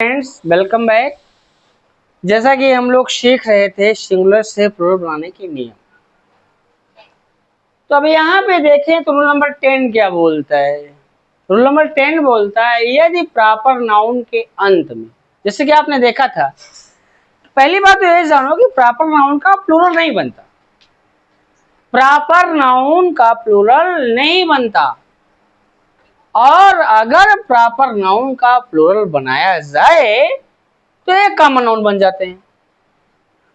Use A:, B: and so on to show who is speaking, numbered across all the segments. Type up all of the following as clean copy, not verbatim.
A: Friends welcome back. जैसा कि हम लोग सीख रहे थे सिंगुलर से प्लूरल बनाने के नियम, तो अब यहाँ पे देखें तो रूल नंबर 10 क्या बोलता है। रूल नंबर 10 बोलता है यदि प्रॉपर नाउन के अंत में, जैसे कि आपने देखा था, पहली बात तो ये जानो कि प्रॉपर नाउन का प्लूरल नहीं बनता। प्रॉपर नाउन का प्लूरल नहीं बनता, और अगर प्रॉपर नाउन का प्लूरल बनाया जाए तो एक कॉमन नाउन बन जाते हैं।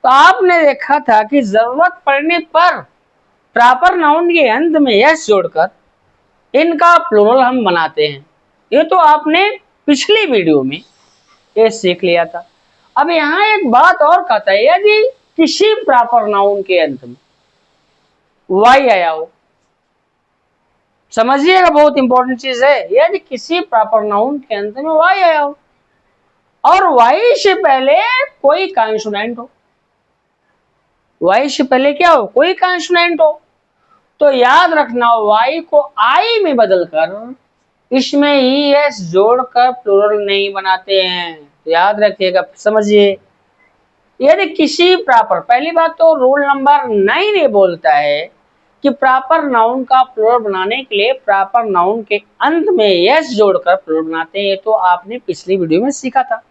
A: तो आपने देखा था कि जरूरत पड़ने पर प्रॉपर नाउन के अंत में यस जोड़कर इनका प्लूरल हम बनाते हैं। ये तो आपने पिछली वीडियो में ये सीख लिया था। अब यहाँ एक बात और कहता है, यदि किसी प्रॉपर नाउन के अंत में वाई आया हो, समझिएगा बहुत इंपॉर्टेंट चीज है, यदि किसी प्रॉपर नाउन के अंत में वाई आया हो और वाई से पहले कोई कॉन्सोनेंट हो, वाई से पहले क्या हो, कोई कॉन्सोनेंट हो, तो याद रखना वाई को आई में बदलकर इसमें ई एस जोड़कर प्लूरल नहीं बनाते हैं। तो याद रखिएगा, समझिए। यदि किसी प्रॉपर, पहली बात तो रूल नंबर 9 ये बोलता है कि प्रॉपर नाउन का प्लूरल बनाने के लिए प्रॉपर नाउन के अंत में यस जोड़कर प्लूरल बनाते हैं। तो आपने पिछली वीडियो में सीखा था।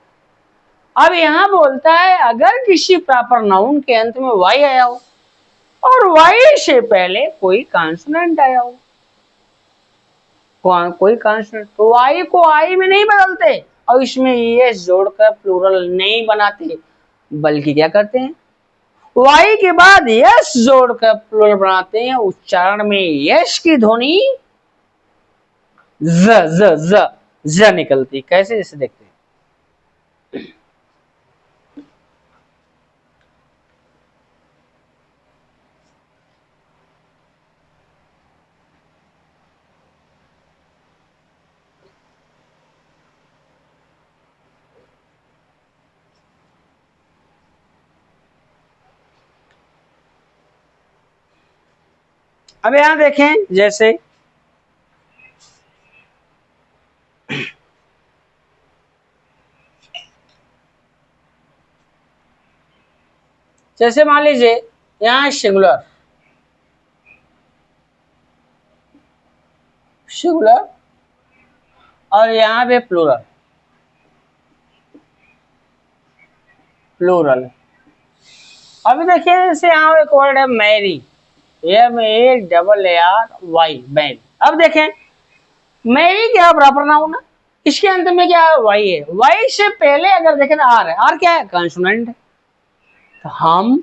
A: अब यहां बोलता है अगर किसी प्रॉपर नाउन के अंत में वाई आया हो और वाई से पहले कोई कॉन्सोनेंट आया हो, कोई कॉन्सोनेंट, तो वाई को आई में नहीं बदलते और इसमें एस जोड़कर प्लूरल नहीं बनाते, बल्कि क्या करते हैं, वाई के बाद यस जोड़कर प्लूरल बनाते हैं। उच्चारण में यस की ध्वनि ज ज ज ज निकलती। कैसे, जैसे देखते हैं। अब यहां देखें, जैसे जैसे मान लीजिए यहां सिंगुलर, सिंगुलर और यहां पे प्लूरल, प्लूरल। अभी देखिए जैसे यहाँ एक वर्ड है मैरी, MARY, मैरी। अब देखें मैरी क्या प्रॉपर नाउन है, इसके अंत में क्या है, वाई है। वाई से पहले अगर देखें तो आर है, आर क्या है, कॉन्सोनेंट है। तो हम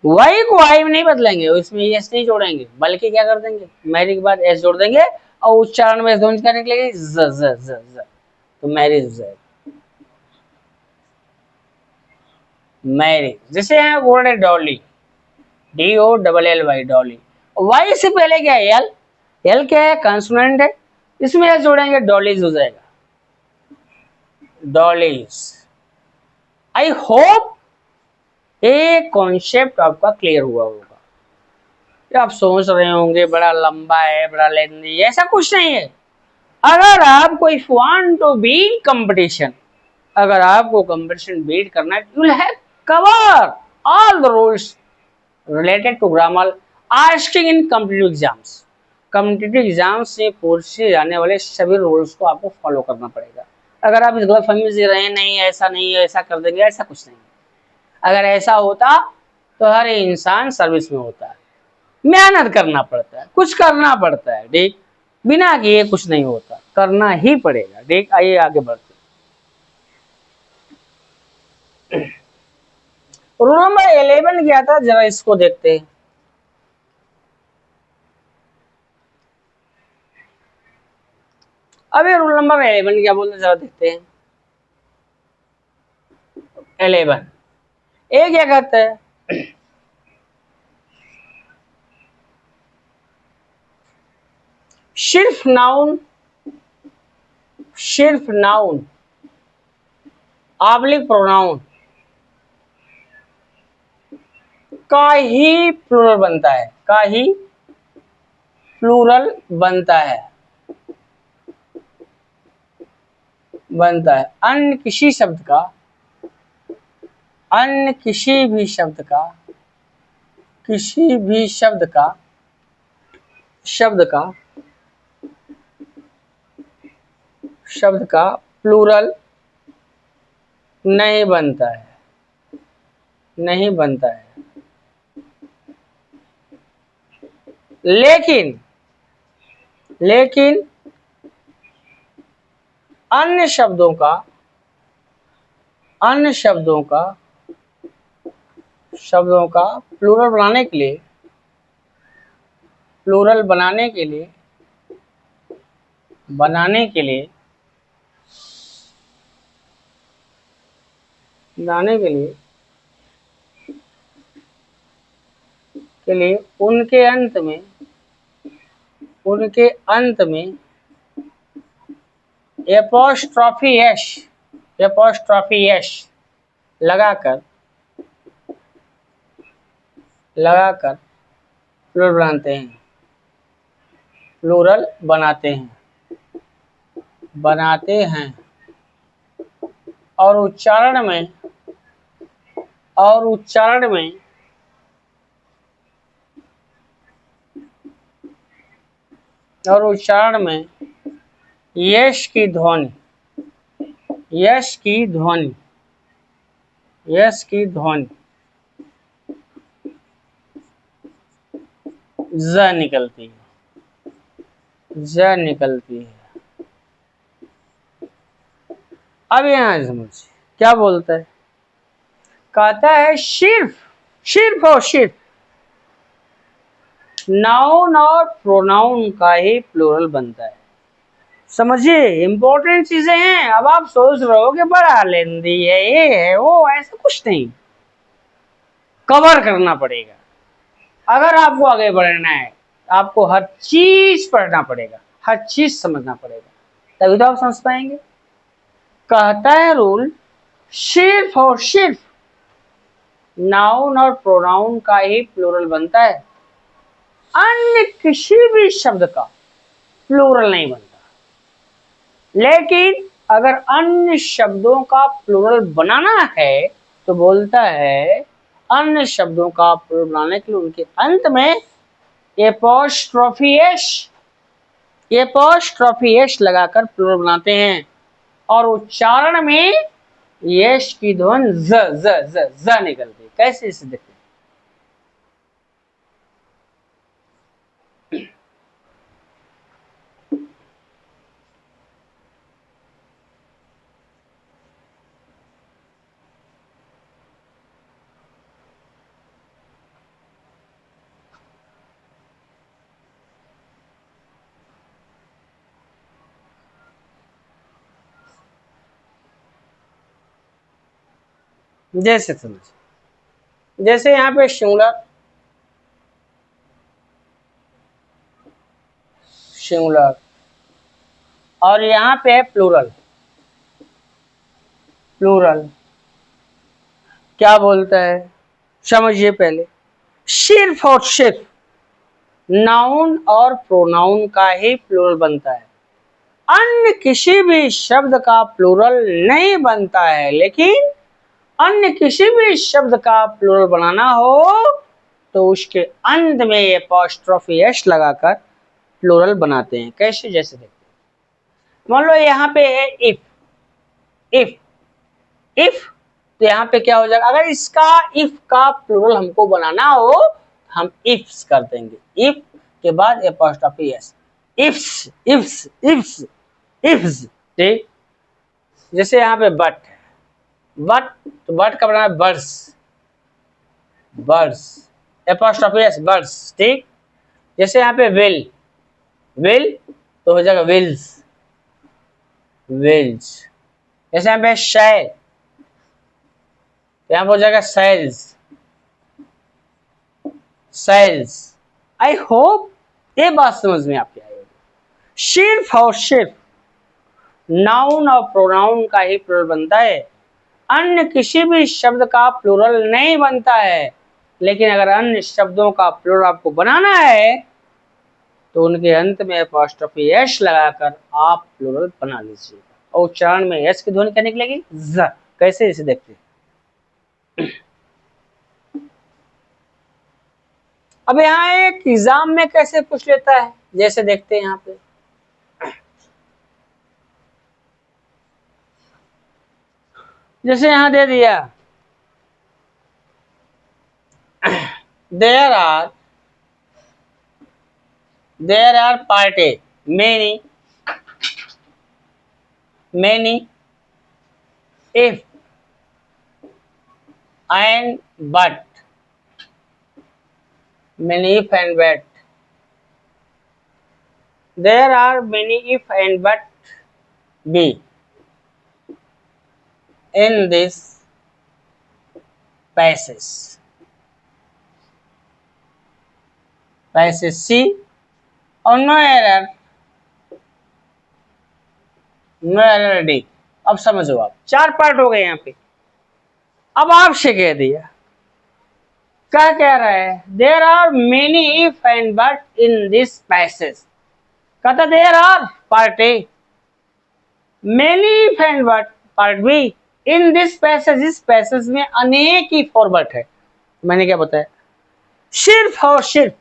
A: वाई को आई में नहीं बदलेंगे, उसमें एस नहीं जोड़ेंगे, बल्कि क्या कर देंगे, मैरी के बाद एस जोड़ देंगे और उच्चारण में ध्वनि क्या निकलेगी, ज ज ज ज। तो मैरिज है, मैरिज। जैसे यहाँ वर्ड है डॉली, DOLLY, डॉली। वाई से पहले क्या है, एल, एल क्या है, कॉन्सोनेंट है, इसमें एस जोड़ेंगे, डॉलीज हो जाएगा, डॉलीज। आई होप ये कॉन्सेप्ट आपका क्लियर हुआ होगा। आप सोच रहे होंगे बड़ा लंबा है, बड़ा लेंथी, ऐसा कुछ नहीं है। अगर आपको if want to beat competition, अगर आपको कंपटीशन बीट करना है, you will have cover all the rules related to grammar asking in competitive exams. Competitive exam से पूछे जाने वाले सभी रूल्स को आपको फॉलो करना पड़ेगा। अगर आप इस गलतफहमी में रहे, नहीं ऐसा नहीं है, ऐसा कर देंगे, ऐसा कुछ नहीं। अगर ऐसा होता तो हर इंसान सर्विस में होता है, मेहनत करना पड़ता है, कुछ करना पड़ता है, ठीक, बिना किए कुछ नहीं होता, करना ही पड़ेगा, ठीक। आइए आगे बढ़ते। रूल नंबर 11 क्या था, जरा इसको देखते हैं। अब ये रूल नंबर 11 क्या बोलते हैं, जरा देखते हैं। 11 ए क्या कहता है, सिर्फ नाउन, सिर्फ नाउन ऑब्लिक प्रोनाउन का ही प्लूरल बनता है, का ही प्लूरल बनता है। बनता है। अन्य किसी शब्द का, अन्य किसी भी शब्द का, किसी भी शब्द का, शब्द का, शब्द का प्लूरल नहीं बनता है, नहीं बनता है। लेकिन लेकिन अन्य शब्दों का, अन्य शब्दों का, शब्दों का प्लूरल बनाने के लिए, प्लूरल बनाने के लिए, बनाने के लिए, बनाने के लिए उनके अंत में, उनके अंत में एपोस्ट्रॉफी एश, एपोस्ट्रॉफी एश लगाकर, लगाकर प्लूरल बनाते हैं, प्लूरल बनाते हैं, बनाते हैं। और उच्चारण में, और उच्चारण में, और उच्चारण में यश की ध्वनि, यश की ध्वनि, यश की ध्वनि ज निकलती है, ज निकलती है। अब यहां समझ क्या बोलता है, कहता है सिर्फ, सिर्फ और सिर्फ नाउन और प्रोनाउन का ही प्लूरल बनता है। समझिए, इंपॉर्टेंट चीजें हैं। अब आप सोच रहे हो कि बड़ा लेंदी है, ये है वो, ऐसा कुछ नहीं, कवर करना पड़ेगा। अगर आपको आगे बढ़ना है आपको हर चीज पढ़ना पड़ेगा, हर चीज समझना पड़ेगा, तभी तो आप समझ पाएंगे। कहता है रूल, सिर्फ और सिर्फ नाउन और प्रोनाउन का ही प्लूरल बनता है, अन्य किसी भी शब्द का प्लूरल नहीं बनता। लेकिन अगर अन्य शब्दों का प्लूरल बनाना है तो बोलता है अन्य शब्दों का प्लूरल बनाने के लिए उनके अंत में एपोस्ट्रोफी एस, एपोस्ट्रोफी एस लगाकर प्लूरल बनाते हैं। और उच्चारण में यश की ध्वनि ज ज ज ज निकलती है। कैसे इसे देखते हैं, जैसे समझ, जैसे यहाँ पे सिंगुलर, सिंगुलर, और यहाँ पे है प्लूरल, प्लूरल क्या बोलता है समझिए पहले, सिर्फ और सिर्फ नाउन और प्रोनाउन का ही प्लूरल बनता है, अन्य किसी भी शब्द का प्लूरल नहीं बनता है। लेकिन अन्य किसी भी शब्द का प्लूरल बनाना हो तो उसके अंत में एपोस्ट्रोफी एस लगाकर प्लूरल बनाते हैं। कैसे, जैसे देखते हैं, मान लो यहाँ पे है इफ, इफ, इफ, तो यहाँ पे क्या हो जाएगा, अगर इसका इफ का प्लूरल हमको बनाना हो हम इफ्स कर देंगे, इफ के बाद apostrophe S, ifs, ifs, ifs, ifs. ठीक, जैसे यहाँ पे बट, बट, तो बट का बनाना birds, birds, apostrophe S, birds. ठीक, जैसे यहाँ पे विल, विल तो हो जाएगा विल्स, विल्स। जैसे यहाँ पे शैल, यहाँ पे हो जाएगा सेल्स, सेल्स। आई होप ये बात समझ में आपकी आई होगी। सिर्फ और सिर्फ नाउन और प्रोनाउन का ही प्लूरल बनता है, अन्य किसी भी शब्द का प्लूरल नहीं बनता है। लेकिन अगर अन्य शब्दों का प्लूरल आपको बनाना है तो उनके अंत में एपोस्ट्रोफी एस लगाकर आप प्लूरल बना लीजिएगा। और उच्चारण में यस की ध्वनि क्या निकलेगी, ज। कैसे इसे देखते हैं। अब यहाँ एक एग्जाम में कैसे पूछ लेता है, जैसे देखते हैं यहाँ पे, जैसे यहाँ दे दिया there are party many if and but, many if and but, there are many if and but be in this passage C और नो एरर डी। अब समझो आप, 4 पार्ट हो गए यहाँ पे। अब आपसे कह दिया, क्या कह रहा है, there are many if and but in this passage. कहता there are part A, many if and but part B, in this passage, इस पैसेज में अनेक इफ और बट है। मैंने क्या बताया, सिर्फ और सिर्फ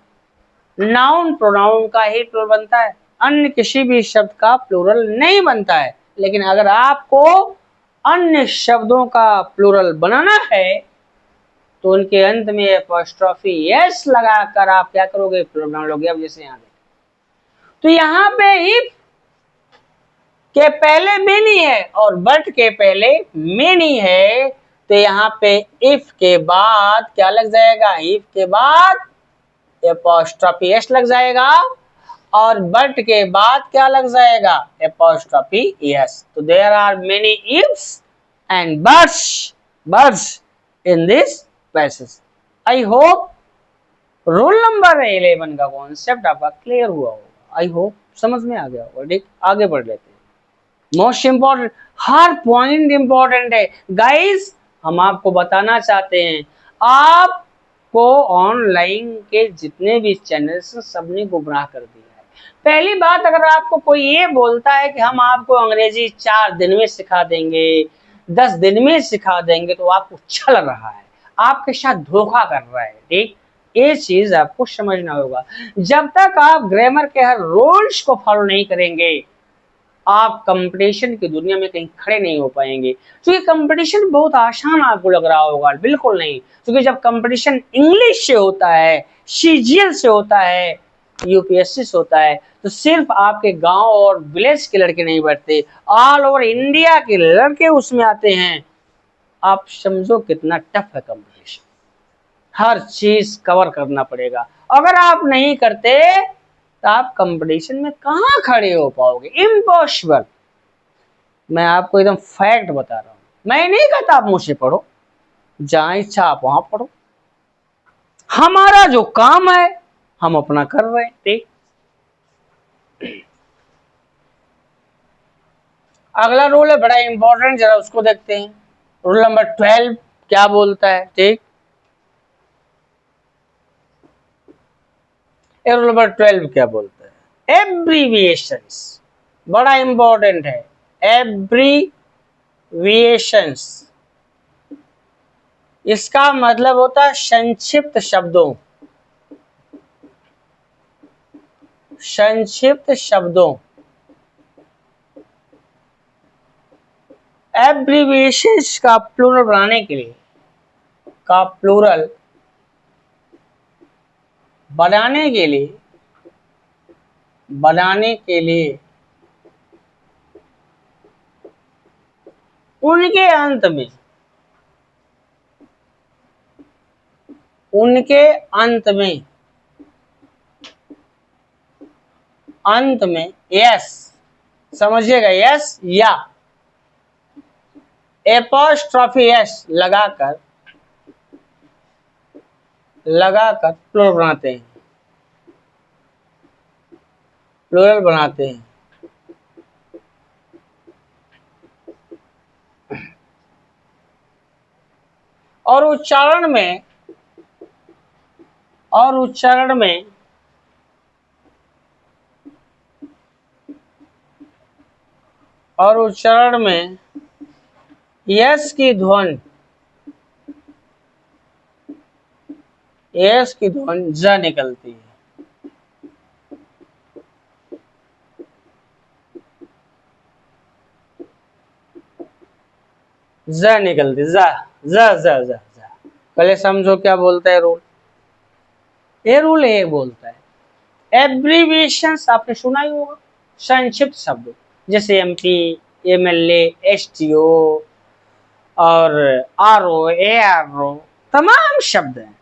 A: नाउन प्रोनाउन का ही प्लूरल बनता है, अन्य किसी भी शब्द का प्लूरल नहीं बनता है। लेकिन अगर आपको अन्य शब्दों का प्लूरल बनाना है तो उनके अंत में एपॉस्ट्रोफी एस लगाकर आप क्या करोगे, प्लूरल बना लोगे। अब जैसे यहाँ तो यहाँ पे इफ के पहले मेनी है और बट के पहले मेनी है, तो यहाँ पे इफ के बाद क्या लग जाएगा, इफ के बाद एपॉस्ट्रोफी एस लग जाएगा और बट के बाद क्या लग जाएगा, एपॉस्ट्रोफी एस। तो there are many ifs and buts in this passage. I hope roll number 11 का कॉन्सेप्ट आपका क्लियर हुआ होगा, आई होप समझ में आ गया होगा। ठीक, आगे बढ़ लेते हैं। मोस्ट इंपॉर्टेंट, हर पॉइंट इंपॉर्टेंट है गाइस। हम आपको बताना चाहते हैं, आपको ऑनलाइन के जितने भी चैनल्स सबने गुमराह कर दिया है। पहली बात, अगर आपको कोई ये बोलता है कि हम आपको अंग्रेजी 4 दिन में सिखा देंगे, 10 दिन में सिखा देंगे, तो आपको छल रहा है, आपके साथ धोखा कर रहा है। ठीक, ये चीज आपको समझना होगा। जब तक आप ग्रामर के हर रूल्स को फॉलो नहीं करेंगे, आप कंपटीशन की दुनिया में कहीं खड़े नहीं हो पाएंगे। क्योंकि कंपटीशन बहुत आसान आपको लग रहा होगा, बिल्कुल नहीं। क्योंकि जब कंपटीशन इंग्लिश से होता है, सीजीएल से होता है, यूपीएससी से होता है, तो सिर्फ आपके गांव और विलेज के लड़के नहीं बैठते, ऑल ओवर इंडिया के लड़के उसमें आते हैं। आप समझो कितना टफ है कंपटीशन, हर चीज कवर करना पड़ेगा। अगर आप नहीं करते तो आप कंपटीशन में कहां खड़े हो पाओगे, इम्पॉसिबल। मैं आपको एकदम फैक्ट बता रहा हूं। मैं नहीं कहता आप मुझसे पढ़ो, जहां इच्छा आप वहां पढ़ो। हमारा जो काम है हम अपना कर रहे हैं। ठीक, अगला रूल है बड़ा इंपॉर्टेंट, जरा उसको देखते हैं। रूल नंबर 12 क्या बोलता है। ठीक, रूल नंबर 12 क्या बोलता है, एब्रीविएशंस, बड़ा इंपॉर्टेंट है। एब्रीविएशंस, इसका मतलब होता है संक्षिप्त शब्दों, संक्षिप्त शब्दों। एब्रीविएशंस का प्लूरल बनाने के लिए, का प्लूरल बनाने के लिए उनके अंत में, उनके अंत में यस, समझिएगा, यस या एपॉस्ट्रोफी एस लगाकर प्लूरल बनाते हैं, प्लूरल बनाते हैं। और उच्चारण में और उच्चारण में यस की ध्वनि ज निकलती है। ज निकलती, ज ज ज ज ज। पहले समझो क्या बोलता है रूल। ये रूल ये बोलता है एब्रीविएशंस आपने सुना ही होगा, संक्षिप्त शब्द जैसे एमपी, एमएलए, एसटीओ और आरओ, एआरओ, तमाम शब्द हैं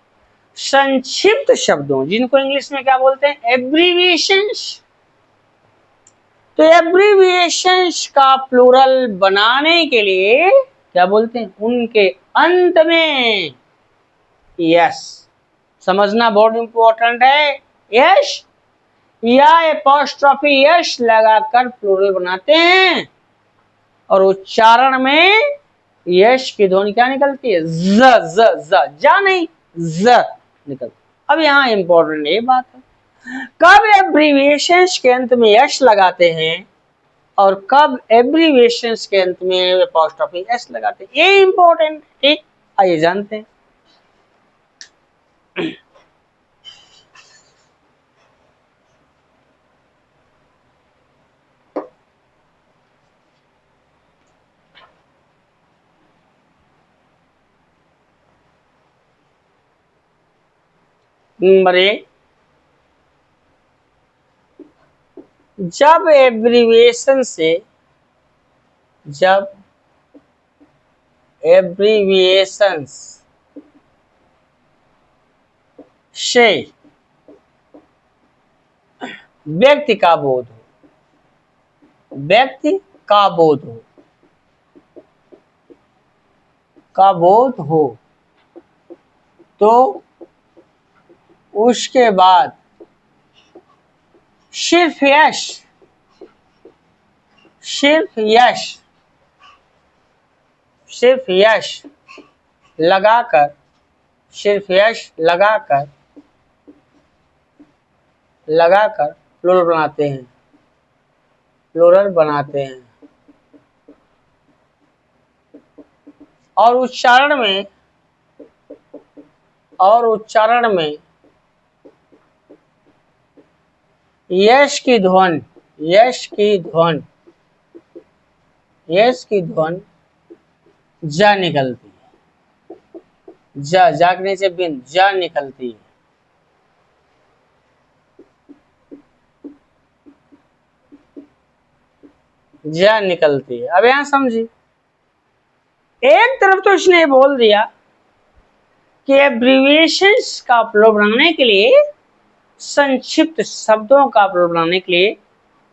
A: संक्षिप्त शब्दों जिनको इंग्लिश में क्या बोलते हैं, एब्रीविएशंस। तो एब्रीविएशंस का प्लूरल बनाने के लिए क्या बोलते हैं, उनके अंत में यस, समझना बहुत इंपॉर्टेंट है। यस या एपोस्ट्रोफी यस लगाकर प्लूरल बनाते हैं और उच्चारण में यश की ध्वनि क्या निकलती है, ज ज ज, जा नहीं ज निकलती। अब यहाँ इंपॉर्टेंट ये बात है कब एब्रीविएशंस के अंत में यश लगाते हैं और कब एब्रीविएशंस के अंत में एपोस्ट्रोफी एस लगाते हैं, ये इंपॉर्टेंट। ठीक, आइए जानते हैं। नंबर एक, जब एब्रीविएशन से व्यक्ति का बोध हो तो उसके बाद सिर्फ यश लगाकर प्लूरल बनाते हैं और उच्चारण में यश की ध्वनि ज निकलती है। जा के नीचे बिन ज निकलती है। अब यहां समझिए, एक तरफ तो इसने बोल दिया कि एब्रीविएशंस का प्लूरल बनाने के लिए, संक्षिप्त शब्दों का प्लूरल बनाने के लिए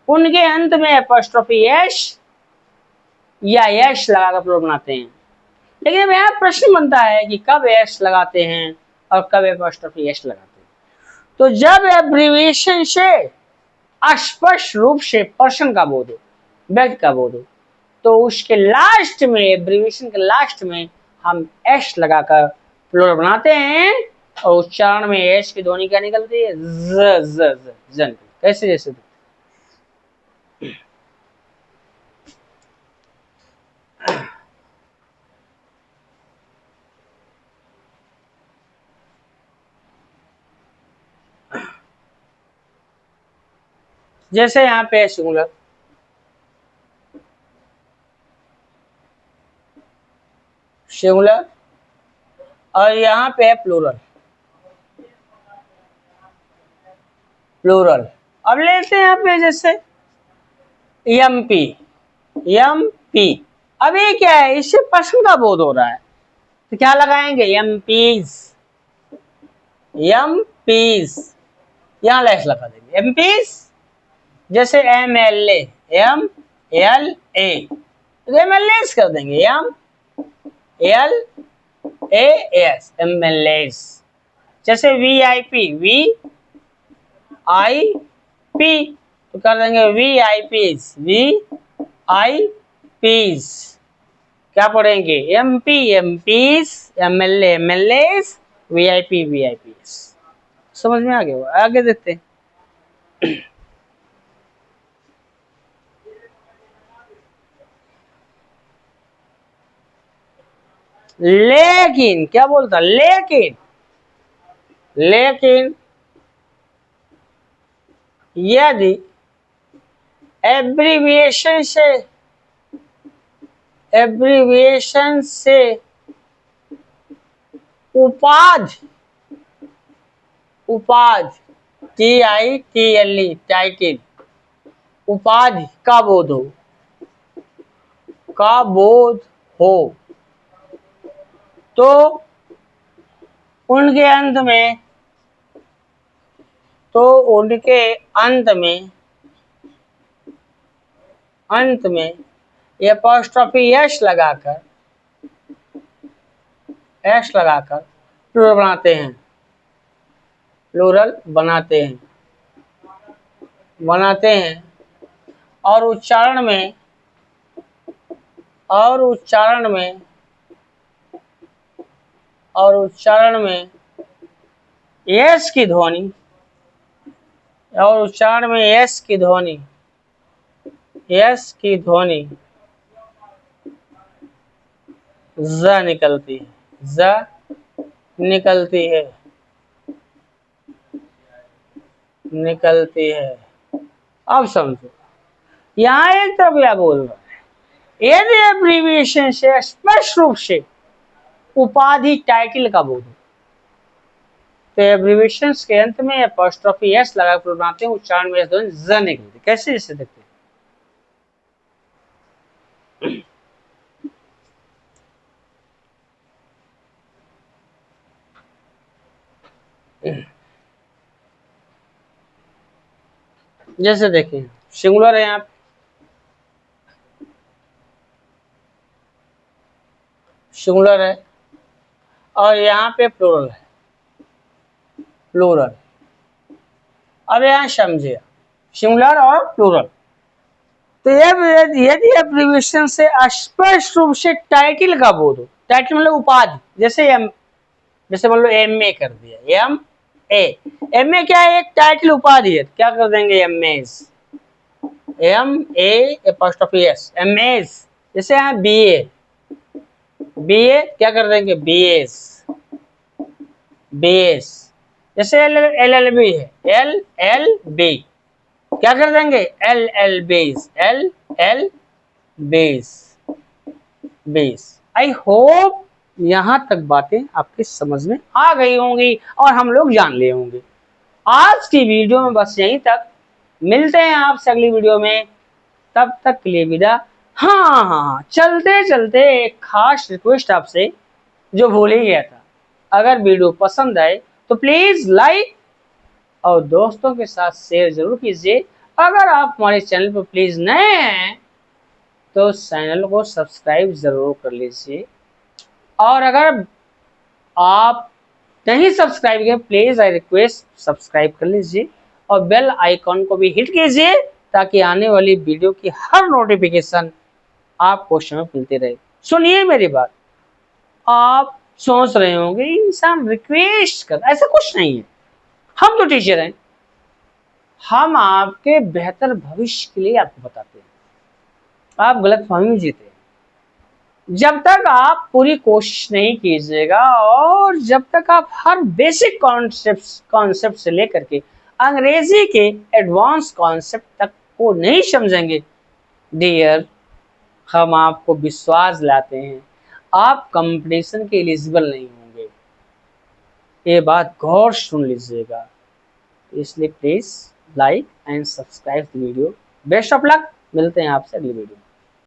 A: उनके अंत में एपोस्ट्रोफी एस या यश लगाकर प्लूरल बनाते हैं। लेकिन अब यहाँ प्रश्न बनता है कि कब एस लगाते हैं और कब एपोस्ट्रोफी एस लगाते हैं। तो जब एब्रीविएशन से स्पष्ट रूप से पर्सन का बोध हो, व्यक्ति का बोध हो, तो उसके लास्ट में, एब्रीविएशन के लास्ट में हम एस लगाकर प्लूरल बनाते हैं और उच्चारण में एस की ध्वनि क्या निकलती है, ज। कैसे, जैसे जैसे यहाँ पे सिंगुलर, और यहाँ पे है प्लूरल। अब लेते हैं यहाँ पे जैसे एमपी। अब ये क्या है, इससे पर्सन का बोध हो रहा है तो क्या लगाएंगे, एमपीज। यहाँ लेस लगा देंगे एमपीज। जैसे एमएलए, एमएलए कर देंगे, एमएलएएस, एमएलएस। जैसे वीआईपी, तो कर देंगे वीआईपीज। क्या पढ़ेंगे, एमपीज, एमएलएस, वीआईपीएस। समझ में आ गया? आगे देखते हैं। लेकिन क्या बोलता, लेकिन लेकिन यदि एब्रीविएशन से उपाधि TITLE टाइटिल उपाधि का बोध हो तो उनके अंत में एपोस्ट्रोफी एस लगाकर प्लूरल बनाते हैं और उच्चारण में एस की ध्वनि ज निकलती है। अब समझो, यहाँ एक तरफ क्या बोल रहा है, यदि एब्रीविएशन से स्पष्ट रूप से उपाधि टाइटिल का बोध हो तो एब्रीविएशन के अंत में एपोस्ट्रोफी एस लगा बनाते हैं, उच्चारण में ज निकलती। कैसे इसे देखते हैं? जैसे देखिए, सिंगुलर है यहाँ पे, सिंगुलर है और यहाँ पे प्लूरल है, अब यहाँ समझिए, सिंगुलर और प्लूरल। तो यदि एब्रीविएशन से स्पष्ट रूप से टाइटिल का बोध हो, टाइटिल मतलब उपाधि, जैसे मान लो MA कर दिया, MA क्या है, एक टाइटिल उपाधि है, क्या कर देंगे MAs, जैसे यहाँ BA क्या कर देंगे BS, जैसे LLB है LLB क्या कर देंगे LLBs। आई होप यहाँ तक बातें आपके समझ में आ गई होंगी और हम लोग जान लिए होंगे। आज की वीडियो में बस यहीं तक, मिलते हैं आपसे अगली वीडियो में, तब तक के लिए विदा। हाँ, चलते एक खास रिक्वेस्ट आपसे जो भूल ही गया था, अगर वीडियो पसंद आए तो प्लीज लाइक और दोस्तों के साथ शेयर जरूर कीजिए। अगर आप हमारे चैनल पर प्लीज नए हैं तो चैनल को सब्सक्राइब जरूर कर लीजिए, और अगर आप नहीं सब्सक्राइब किए प्लीज आई रिक्वेस्ट सब्सक्राइब कर लीजिए और बेल आइकॉन को भी हिट कीजिए ताकि आने वाली वीडियो की हर नोटिफिकेशन आपको समय मिलती रहे। सुनिए मेरी बात, आप सोच रहे होंगे इंसान रिक्वेस्ट कर, ऐसा कुछ नहीं है। हम तो टीचर हैं, हम आपके बेहतर भविष्य के लिए आपको बताते हैं, आप गलतफहमी में जीते हैं। जब तक आप पूरी कोशिश नहीं कीजिएगा और जब तक आप हर बेसिक कॉन्सेप्ट से लेकर के अंग्रेजी के एडवांस कॉन्सेप्ट तक को नहीं समझेंगे, डियर, हम आपको विश्वास लाते हैं आप कंपटीशन के एलिजिबल नहीं होंगे। ये बात गौर सुन लीजिएगा, इसलिए please like and subscribe the video. Best of luck, मिलते हैं आपसे अगली वीडियो।